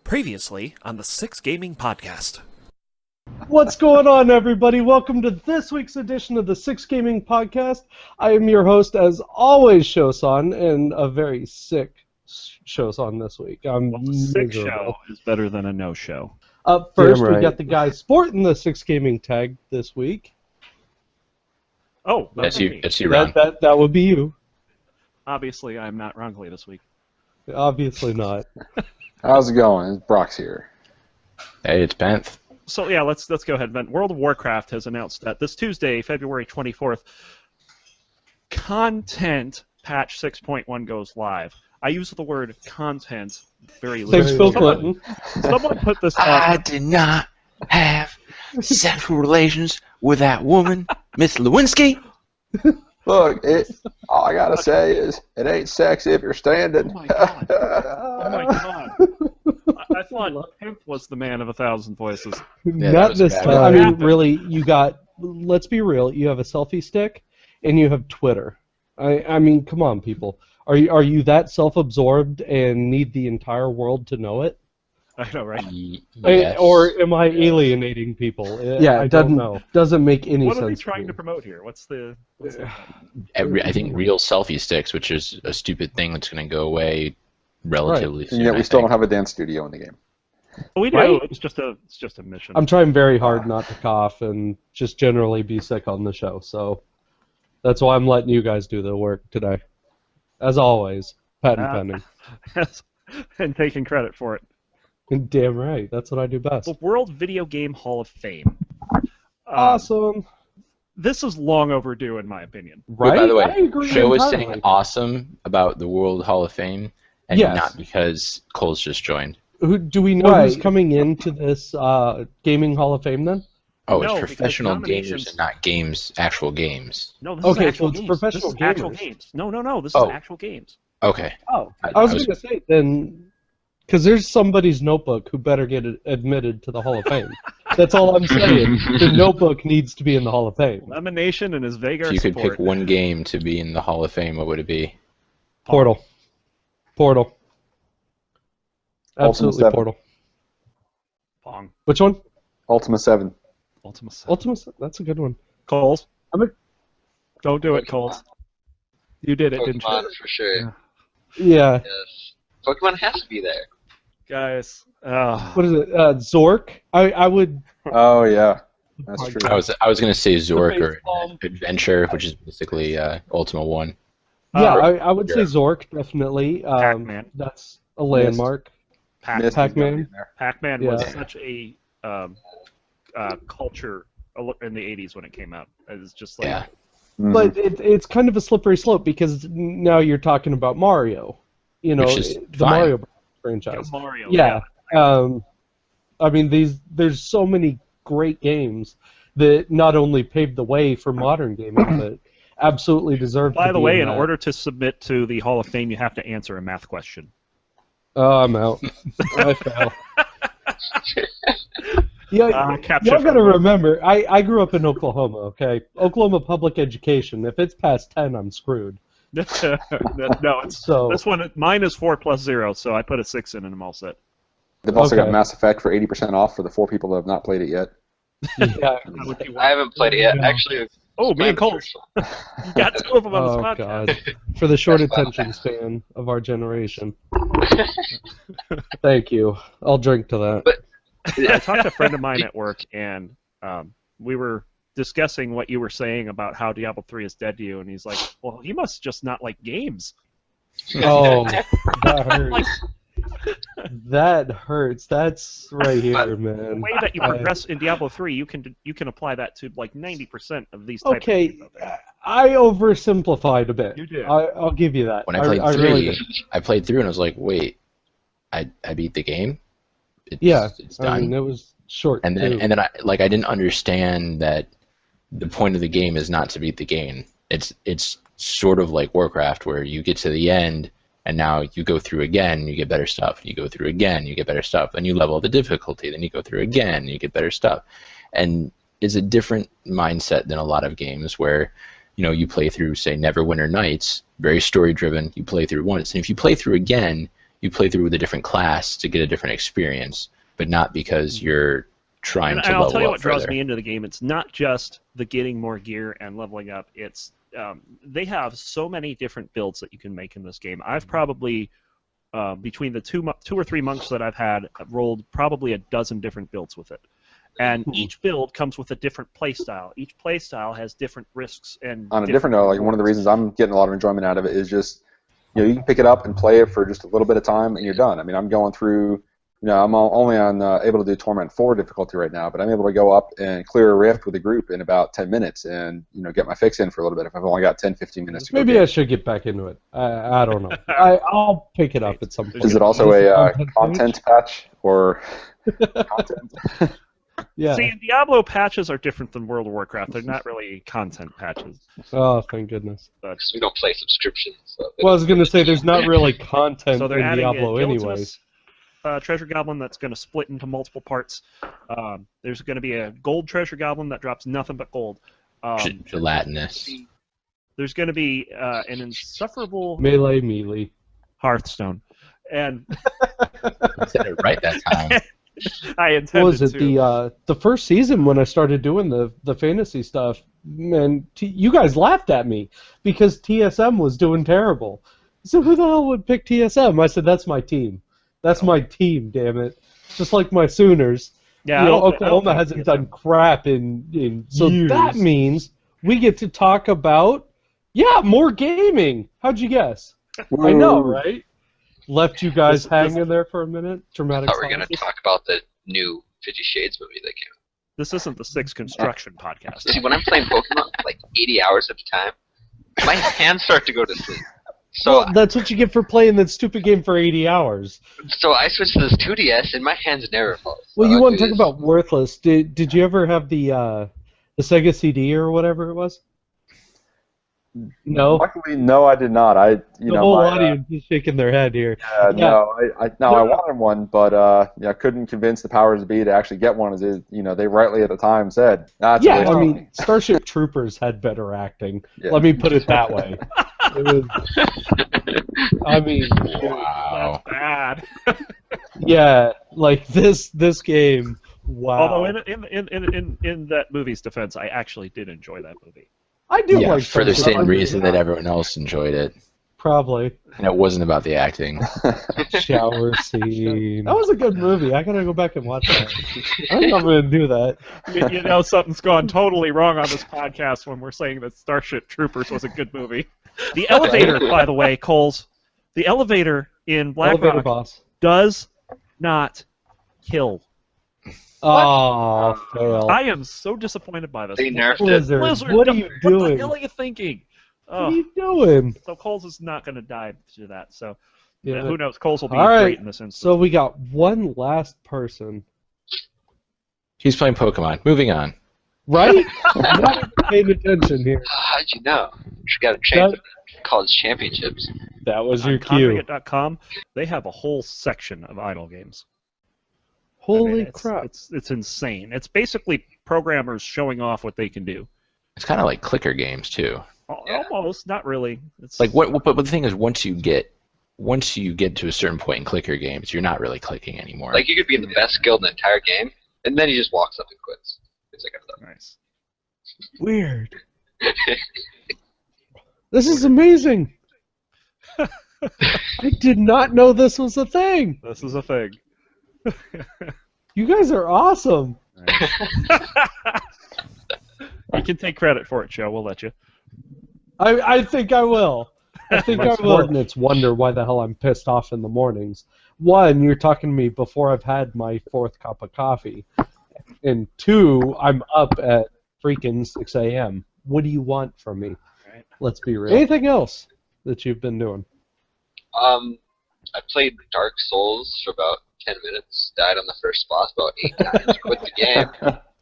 Previously on the Six Gaming Podcast. What's going on, everybody? Welcome to this week's edition of the Six Gaming Podcast. I am your host, as always, Shosan, and a very sick Shosan this week. A sick show is better than a no-show. Up first, Damn right. we got the guy sporting the Six Gaming tag this week. Oh, That's me. you, Ron. That would be you. Obviously, I'm not wrongly this week. Obviously not. How's it going? Brock's here. Hey, it's Benth. So yeah, let's go ahead. Ben. World of Warcraft has announced that this Tuesday, February 24th, content patch 6.1 goes live. I use the word content very Thanks, loosely. Bill Clinton. Someone put this I up. did not have sexual relations with that woman, Miss Lewinsky. Look, all I gotta say is it ain't sexy if you're standing. Oh my god! Oh my god! I thought Pimp was the man of 1,000 voices. that Not was this bad. time. What I mean, happened? really, you got, let's be real, you have a selfie stick, and you have Twitter. I mean, come on, people. Are you that self-absorbed and need the entire world to know it? I know, right? Yes. Or am I alienating people? Yeah, I it don't know. Doesn't make any What sense. are they to trying me. to promote here? What's the I think real selfie sticks, which is a stupid thing that's going to go away relatively soon. And yet we I still think. don't have a dance studio in the game. Well, we do. Right? It's just a mission. I'm trying very hard not to cough and just generally be sick on the show, so that's why I'm letting you guys do the work today. As always, patent pending. and taking credit for it. Damn right, that's what I do best. The World Video Game Hall of Fame. Awesome. This is long overdue, in my opinion. Right? By the way, I agree Joe was entirely. saying awesome about the World Hall of Fame, and Yes. not because Cole's just joined. Do we know who's Right. coming into this Gaming Hall of Fame then? Oh, No, it's because professional nominations- gamers and not games, actual games. No, this Okay, is actual so it's games. professional this is actual gamers. games. No. This Oh. is actual games. Okay. Oh, I I was was- going to say then, because there's somebody's notebook who better get admitted to the Hall of Fame. That's all I'm saying. The notebook needs to be in the Hall of Fame. Lemonation and his Vagar If you could support. pick one game to be in the Hall of Fame, what would it be? Portal. Ultima Absolutely 7. Portal. Pong. Which one? Ultima 7. Ultima 7. Ultima. That's a good one. Coles. I'm a- Don't do it, Coles. You did it, didn't Pokemon you? for sure. Yeah. Yes. Pokemon has to be there. Guys. What is it? Zork. I would. Oh yeah, that's my true. God. I was going to say Zork or baseball. Adventure, which is basically Ultima 1. Yeah, Uh, I would say Zork definitely. Pac-Man. That's a landmark. Mist is Pac-Man. gonna be in there. Pac-Man Yeah. was such a culture in the 80s when it came out. It was just like... Yeah. Mhm. But it's kind of a slippery slope because now you're talking about Mario. You know, Which is the fine. Mario Yo, franchise. Mario. Yeah. I mean, there's so many great games that not only paved the way for modern gaming, but absolutely deserve By to the be way, in that. order to submit to the Hall of Fame, you have to answer a math question. Oh, I'm out. I fail. Yeah, Capture y'all gotta from- remember, I grew up in Oklahoma, okay? Oklahoma public education. If it's past 10, I'm screwed. No, it's So, this one. Mine is 4 plus 0, so I put a 6 in and I'm all set. They've also Okay. got Mass Effect for 80% off for the 4 people that have not played it yet. yeah. I haven't played it yet. Yeah. Actually, Oh, me and Cole. You got 2 of them on this Oh, podcast. God. For the short attention span of our generation. Thank you. I'll drink to that. I talked to a friend of mine at work, and we were discussing what you were saying about how Diablo 3 is dead to you, and he's like, well, he must just not like games. Oh, that hurts. That hurts. That's right here, The man. way that you progress in Diablo 3, you can apply that to like 90% of these types Okay, of games. I oversimplified a bit. You did. I'll give you that. When I played I 3, really did. I played through and I was like, wait, I beat the game? It's, Yeah, it's I done. mean, it was short, and too. then I didn't understand that the point of the game is not to beat the game. It's sort of like Warcraft, where you get to the end and now you go through again, you get better stuff. You go through again, you get better stuff. Then you level the difficulty. Then you go through again, you get better stuff. And it's a different mindset than a lot of games where, you know, you play through, say, Neverwinter Nights, very story driven. You play through once, and if you play through again, you play through with a different class to get a different experience, but not because you're trying And to I'll level tell you up what draws further. me into the game. It's not just the getting more gear and leveling up. It's they have so many different builds that you can make in this game. I've probably between the two or three months that I've had, I've rolled probably a dozen different builds with it. And each build comes with a different playstyle. Each playstyle has different risks and On a different note, like one of the reasons I'm getting a lot of enjoyment out of it is just, you can pick it up and play it for just a little bit of time and you're done. I mean, I'm going through, I'm only on able to do Torment 4 difficulty right now, but I'm able to go up and clear a rift with a group in about 10 minutes and, get my fix in for a little bit if I've only got 10, 15 minutes to go. Maybe I should get back into it. I don't know. I'll pick it up at some point. Is it also a content patch or content? Yeah. See, Diablo patches are different than World of Warcraft. They're not really content patches. Oh, thank goodness. But, We don't play subscriptions. So Well, I was going to say there's not really content so they're in adding Diablo a anyways. treasure goblin that's going to split into multiple parts. There's going to be a gold treasure goblin that drops nothing but gold. Gelatinous. There's going to be an insufferable Melee. Hearthstone. And I said it right that time. I intended What was it, to. the first season when I started doing the fantasy stuff, man, you guys laughed at me because TSM was doing terrible. So who the hell would pick TSM? I said, that's my team. That's my team, damn it. Just like my Sooners. Yeah, You know, I don't Oklahoma think hasn't TSM. done crap in so years. that means we get to talk about, more gaming. How'd you guess? I know, right? Left you guys hanging there for a minute. I Dramatic thought we were going silence. to talk about the new 50 Shades movie that came out. This isn't the Six Construction podcast. See, when I'm playing Pokemon, like 80 hours at a time, my hands start to go to sleep. So, Well, that's what you get for playing that stupid game for 80 hours. so I switched to this 2DS, and my hands never fall. Well, So you I want to do talk this- about worthless. Did you ever have the Sega CD or whatever it was? No? Luckily, no, I did not. The whole audience is shaking their head here. No, I wanted one, but I couldn't convince the powers that be to actually get one. As they rightly at the time said, "That's a Yeah, waste I of mean, money." Starship Troopers had better acting. Yeah. Let me put it that way. It was, I mean, Wow. That's bad. yeah, like this game. Wow. Although in that movie's defense, I actually did enjoy that movie. I do Yeah, like for the Starship same Troopers. reason that everyone else enjoyed it. Probably. And it wasn't about the acting. Shower scene. That was a good movie. I gotta go back and watch that. I think I'm gonna do that. You know something's gone totally wrong on this podcast when we're saying that Starship Troopers was a good movie. The elevator, by the way, Coles, the elevator in Black Elevator Rock boss. does not kill. Oh, fail. I am so disappointed by this. They nerfed it. Blizzard, Blizzard, what are you What doing? the hell are you thinking? What are Oh, you doing? so Coles is not going to die to that. So Yeah. who knows? Coles will be All right, great in this instance. So we got one last person. He's playing Pokemon. Moving on. Right? I'm not even paying attention here. How'd you know? You got to train for the college championships. That was on your cue. Congregate.com, they have a whole section of idle games. Holy I mean, crap. It's insane. It's basically programmers showing off what they can do. It's kind of like clicker games too. Yeah. Almost, not really. It's Like but the thing is, once you get to a certain point in clicker games, you're not really clicking anymore. Like, you could be in the best skill in the entire game, and then he just walks up and quits. It's like, nice. Weird. This is amazing. I did not know this was a thing. This is a thing. You guys are awesome. You can take credit for it, Joe. We'll let you. I think I will. I think My I will. Subordinates wonder why the hell I'm pissed off in the mornings. One, you're talking to me before I've had my fourth cup of coffee. And two, I'm up at freaking 6 a.m. What do you want from me? Right. Let's be real. Anything else that you've been doing? I played Dark Souls for about 10 minutes, died on the first boss about 8 times, quit the game,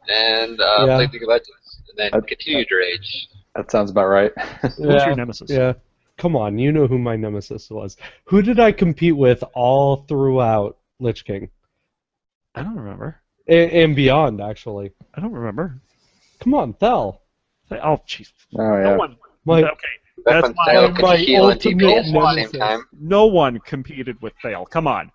and Yeah. played League of Legends, and then continued to rage. That sounds about right. Who's your nemesis? Yeah. Come on, you know who my nemesis was. Who did I compete with all throughout Lich King? I don't remember. And beyond, actually. I don't remember. Come on, Thel. Oh, jeez. Oh yeah. No one. My, Okay. Back That's when why Thale could my heal and ultimate DPS at the same nemesis. time. No one competed with Thale. Come on.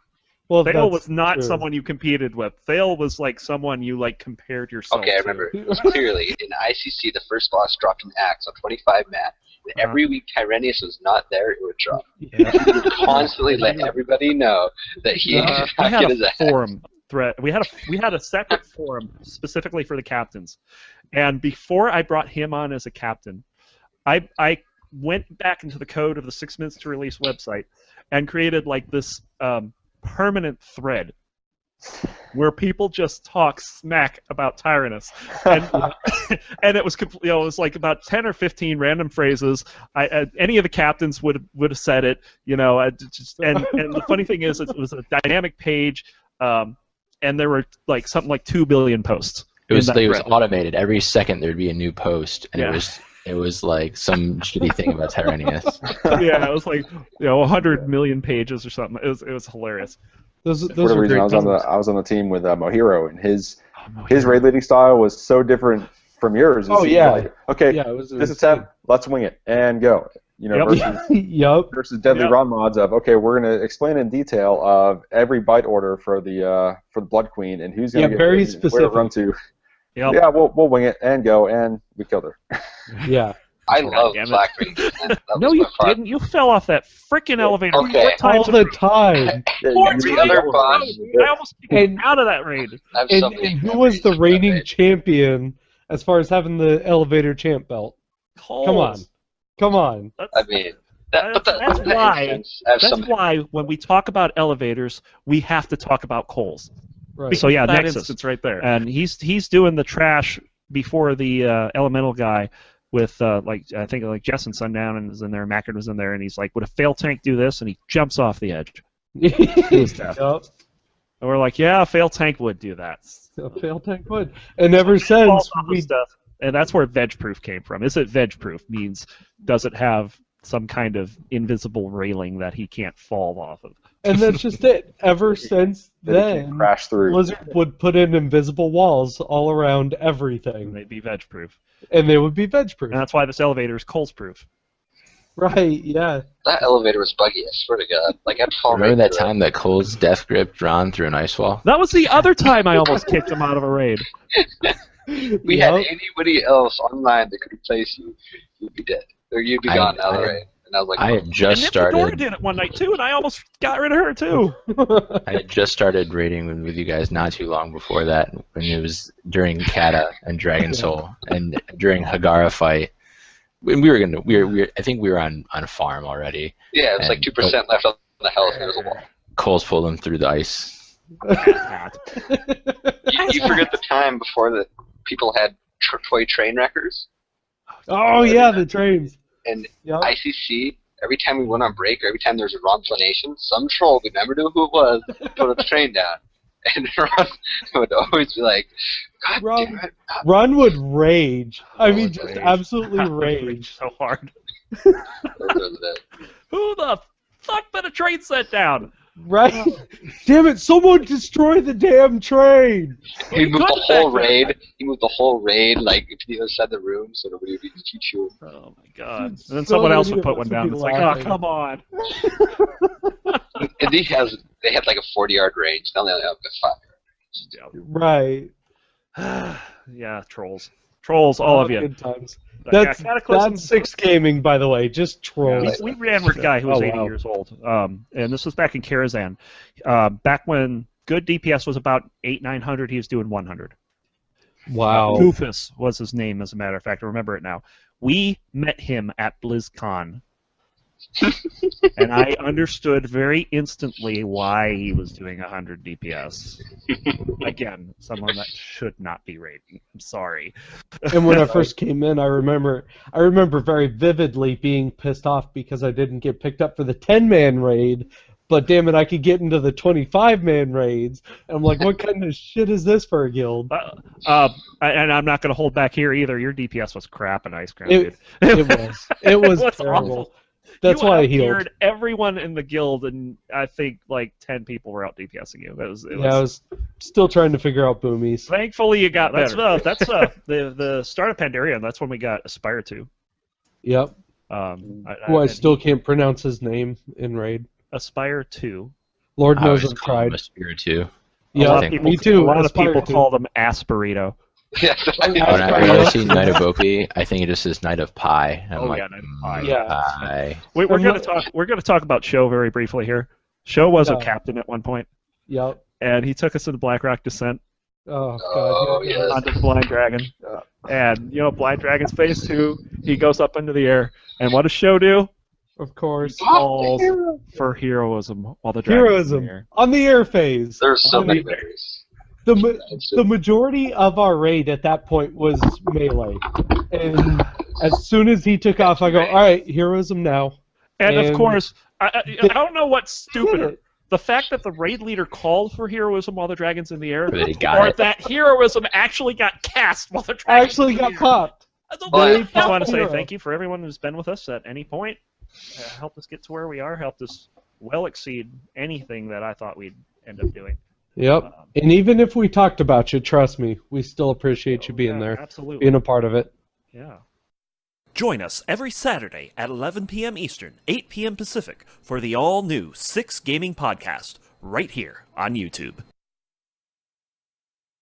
Well, Thale that's was not true. someone you competed with. Thale was like someone you like compared yourself Okay, I to. remember. It was clearly in ICC, the first boss dropped an axe on 25 mat. And every week Tyranius was not there, it would drop. Yeah. He would constantly let everybody know that he did We not had get his a axe. forum thread. We had a separate forum specifically for the captains, and before I brought him on as a captain, I went back into the code of the 6 Minutes to Release website and created like this permanent thread where people just talk smack about Tyrannus, and and it was it was like about 10 or 15 random phrases. Any of the captains would have said it, and the funny thing is it was a dynamic page, and there were like something like 2 billion posts. It was in that thread. automated. Every second there'd be a new post, and Yeah. it was like some shitty thing about Tyranius. Yeah, it was like 100 million pages or something. It was hilarious. Those For the are reason great times. I was on the team with Mohiro, and his raid leading style was so different from yours. It Oh, seemed yeah. like, okay, Yeah, it was this insane. attempt, let's wing it and go. Yep. Versus Yep. versus Deadly Yep. Run mods of, okay, we're gonna explain in detail of every bite order for the Blood Queen and who's gonna get very where to run to. Yep. Yeah, we'll wing it and go, and we killed her. Yeah. I God love damn it. Black Raiders, man. That No, was you my fun. didn't. You fell off that freaking elevator. Okay. 4 times All the time. Four The times other in a boss- row. I almost kicked And- out of that raid. I have so And many who was memories the of that reigning raid. champion as far as having the elevator champ belt? Come on. Coles. Come on. I mean, that That's in that why- instance, I have That's so many- why when we talk about elevators, we have to talk about Coles. Right. So yeah, that Nexus. instance right there. And he's doing the trash before the elemental guy with I think like Jess and Sundown and is in there, Mackard was in there, and he's like, would a fail tank do this? And he jumps off the edge. was death. Yup. And we're like, yeah, a fail tank would do that. A fail tank would. And ever since Falls off of we stuff. And that's where veg proof came from. Is it veg proof? Means does it have some kind of invisible railing that he can't fall off of? and that's just it. Ever since That it can then, crash through. Blizzard would put in invisible walls all around And everything, they'd be veg proof. and they would be veg proof. And that's why this elevator is Coles proof. Right? Yeah. That elevator was buggy, I swear to God. Like, I'd fall Remember right that through time that Cole's death grip drawn through an ice wall? That was the other time I almost kicked him out of a raid. it. We had anybody else online that could replace you, you'd be dead. Or you'd be gone out of the raid. And I was like, I had just And Nymphadora started. did it one night too, and I almost got rid of her too. I had just started raiding with you guys not too long before that, when it was during Kata and Dragon Soul, and during Hagara fight. When I think we were on a farm already. yeah, it was like and- 2% left on the health, and there was a wall. Cole's pulled him through the ice. You forget the time before that people had toy train wreckers, Oh yeah, the trains. and Yep. ICC, every time we went on break, or every time there was a Ron explanation, some troll, we never knew who it was, put a train down. And Ron would always be like, God Ron- damn it. Ron would rage. I mean, would just rage. absolutely rage. so hard. That was it. Who the fuck put a train set down? Right? Damn it! Someone destroy the damn train. He moved couldn't the whole back then. raid. He moved the whole raid like to the other side of the room, so nobody would be teach you. Oh my god. And then So someone else many would of put us one would down. be It's like, laughing. oh, come on. And they had like a 40-yard range. Now they only have like 5. Right. Yeah, trolls. Trolls, all of you. Good times. Yeah, That's Cataclysm- that's Six Gaming, by the way. Just trolls. We ran with a guy who was Oh, 80 wow. years old, and this was back in Karazhan. Back when good DPS was about 900, he was doing 100. Wow. Goofus was his name, as a matter of fact. I remember it now. We met him at BlizzCon, and I understood very instantly why he was doing 100 DPS. Again, someone that should not be raiding. I'm sorry. And when I first came in, I remember very vividly being pissed off because I didn't get picked up for the 10-man raid. But damn it, I could get into the 25-man raids. And I'm like, what kind of shit is this for a guild? And I'm not going to hold back here either. Your DPS was crap in Ice Crown, dude. It was was terrible. awful. That's you why I healed. out-geared everyone in the guild, and I think like 10 people were out DPSing you. I was still trying to figure out boomies. Thankfully, you got That's better. That's the start of Pandaria, and that's when we got Aspire to. Yep. Who I and still he- can't pronounce his name in Raid. Aspire 2. Lord I knows always I've call him tried. a Spear too. A lot Yeah, of people, me too. A lot of Aspire people to. call them Asperito. Yes. When I see Knight of Opie, I think it just says Knight of Pi. I'm Oh, like, yeah, Knight of Pi. Yeah. Pi. We're And gonna what- talk. We're gonna talk about Sho very briefly here. Sho was a Yeah. captain at one point, Yep. and he took us to the Blackrock Descent Oh Oh, god. here it yes. goes. onto the Blind Dragon, and Blind Dragon's phase 2. He goes up into the air, and what does Sho do? Of course. He calls for heroism while the dragon's in Heroism the air. on the air phase. There's so On many the- berries. The majority of our raid at that point was melee, and as soon as he took off, I go, all right, heroism now. And of And course, I don't know what's Did stupider. it. The fact that the raid leader called for heroism while the dragon's in the air, Or that he got or it. that heroism actually got cast while the I dragon's actually in the got air. popped. I just Well, want to say hero. thank you for everyone who's been with us at any point. Helped us get to where we are. Helped us well exceed anything that I thought we'd end up doing. Yep. And even if we talked about you, trust me, we still appreciate you being Yeah, there, Absolutely. being a part of it. Yeah. Join us every Saturday at 11 p.m. Eastern, 8 p.m. Pacific for the all-new 6 Gaming Podcast right here on YouTube.